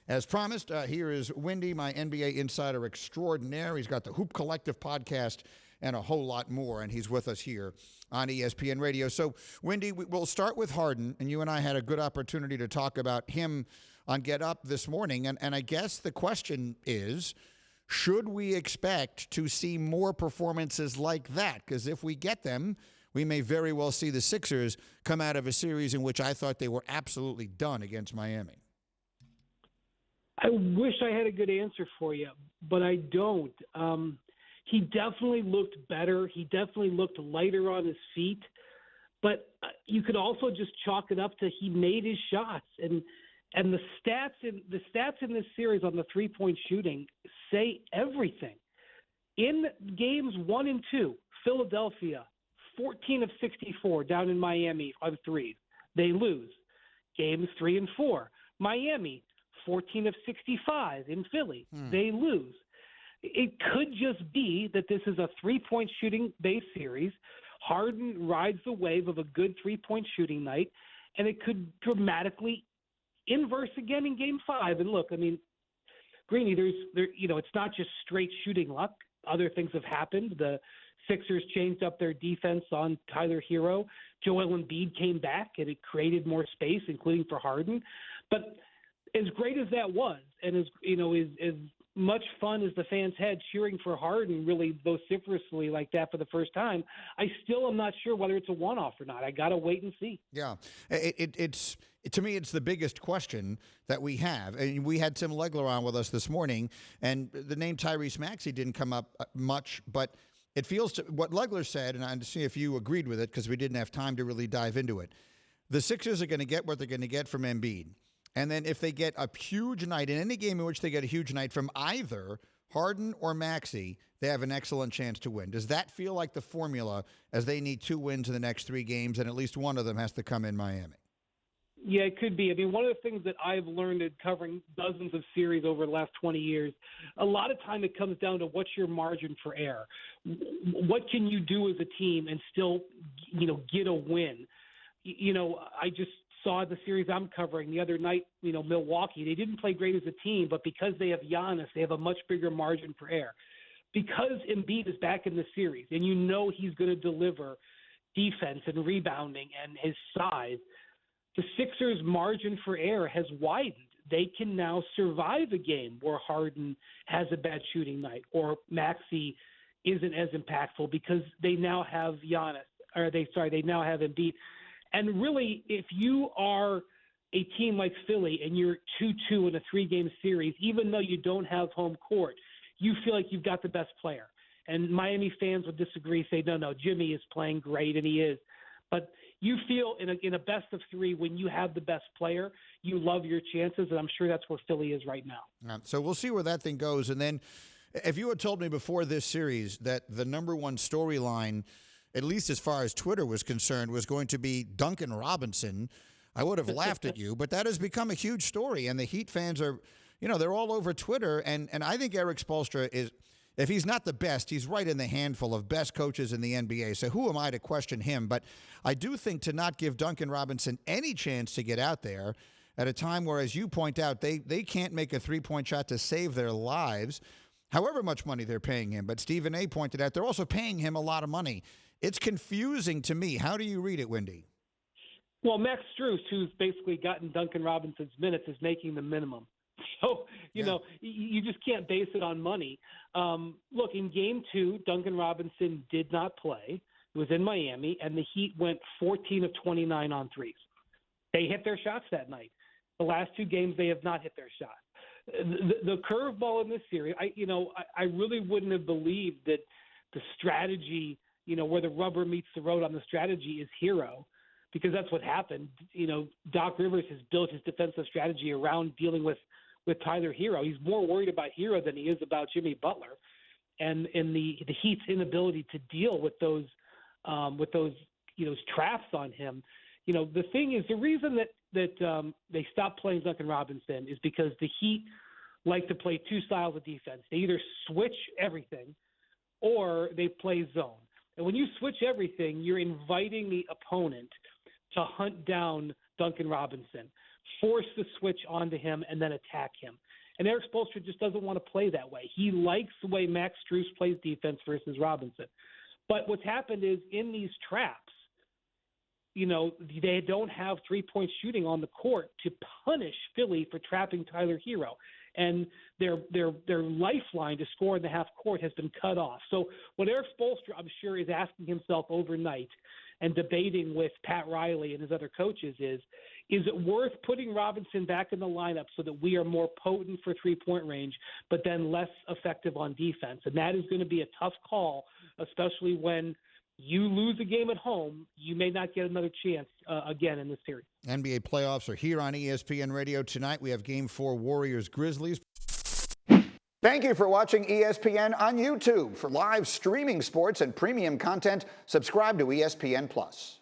As promised, here is Windy, my NBA insider extraordinaire. He's got the Hoop Collective podcast and a whole lot more, and he's with us here on ESPN Radio. So, Windy, we'll start with Harden, and you and I had a good opportunity to talk about him on Get Up this morning, and I guess the question is, should we expect to see more performances like that? Because if we get them, we may very well see the Sixers come out of a series in which I thought they were absolutely done against Miami. I wish I had a good answer for you, but I don't. He definitely looked better. He definitely looked lighter on his feet. But you could also just chalk it up to he made his shots. And the stats in this series on the three-point shooting say everything. In games 1 and 2, Philadelphia, 14 of 64 down in Miami on threes. They lose. Games 3 and 4, Miami, 14 of 65 in Philly. They lose. It could just be that this is a three-point shooting-based series. Harden rides the wave of a good three-point shooting night, and it could dramatically inverse again in Game 5. And look, I mean, Greeny, it's not just straight shooting luck. Other things have happened. The Sixers changed up their defense on Tyler Hero. Joel Embiid came back, and it created more space, including for Harden. But as great as that was, and as much fun as the fans had cheering for Harden really vociferously like that for the first time, I still am not sure whether it's a one-off or not. I got to wait and see. Yeah, it's to me, it's the biggest question that we have. And we had Tim Legler on with us this morning, and the name Tyrese Maxey didn't come up much, but it feels to what Legler said, and I want to see if you agreed with it because we didn't have time to really dive into it. The Sixers are going to get what they're going to get from Embiid. And then if they get a huge night, in any game in which they get a huge night from either Harden or Maxey, they have an excellent chance to win. Does that feel like the formula as they need 2 wins in the next 3 games, and at least one of them has to come in Miami? Yeah, it could be. I mean, one of the things that I've learned in covering dozens of series over the last 20 years, a lot of time it comes down to what's your margin for error. What can you do as a team and still, get a win? I just saw the series I'm covering the other night, Milwaukee. They didn't play great as a team, but because they have Giannis, they have a much bigger margin for error. Because Embiid is back in the series, and he's going to deliver defense and rebounding and his size, the Sixers' margin for error has widened. They can now survive a game where Harden has a bad shooting night or Maxey isn't as impactful because they now have they now have Embiid. And really, if you are a team like Philly and you're 2-2 in a 3-game series, even though you don't have home court, you feel like you've got the best player. And Miami fans would disagree, say, no, Jimmy is playing great, and he is. But you feel in a best of 3, when you have the best player, you love your chances, and I'm sure that's where Philly is right now. So we'll see where that thing goes. And then if you had told me before this series that the number one storyline, at least as far as Twitter was concerned, was going to be Duncan Robinson, I would have laughed at you. But that has become a huge story, and the Heat fans are, they're all over Twitter. And I think Eric Spoelstra is, if he's not the best, he's right in the handful of best coaches in the NBA. So who am I to question him? But I do think to not give Duncan Robinson any chance to get out there at a time where, as you point out, they can't make a three-point shot to save their lives, however much money they're paying him. But Stephen A. pointed out they're also paying him a lot of money. It's confusing to me. How do you read it, Windy? Well, Max Strus, who's basically gotten Duncan Robinson's minutes, is making the minimum. So, you just can't base it on money. Look, in Game 2, Duncan Robinson did not play. It was in Miami, and the Heat went 14 of 29 on threes. They hit their shots that night. The last 2 games, they have not hit their shots. The curveball in this series, I really wouldn't have believed that the strategy, where the rubber meets the road on the strategy is Hero, because that's what happened. Doc Rivers has built his defensive strategy around dealing with Tyler Hero. He's more worried about Hero than he is about Jimmy Butler, and the Heat's inability to deal with those traps on him. The thing is, the reason that they stopped playing Duncan Robinson is because the Heat like to play 2 styles of defense. They either switch everything or they play zone. And when you switch everything, you're inviting the opponent to hunt down Duncan Robinson. force the switch onto him, and then attack him. And Eric Spoelstra just doesn't want to play that way. He likes the way Max Strus plays defense versus Robinson. But what's happened is in these traps, they don't have three-point shooting on the court to punish Philly for trapping Tyler Hero. And their lifeline to score in the half court has been cut off. So what Eric Spoelstra, I'm sure, is asking himself overnight and debating with Pat Riley and his other coaches is it worth putting Robinson back in the lineup so that we are more potent for three-point range, but then less effective on defense? And that is going to be a tough call, especially when you lose a game at home. You may not get another chance again in this series. NBA playoffs are here on ESPN Radio tonight. We have Game 4 Warriors-Grizzlies. Thank you for watching ESPN on YouTube. For live streaming sports and premium content, subscribe to ESPN+.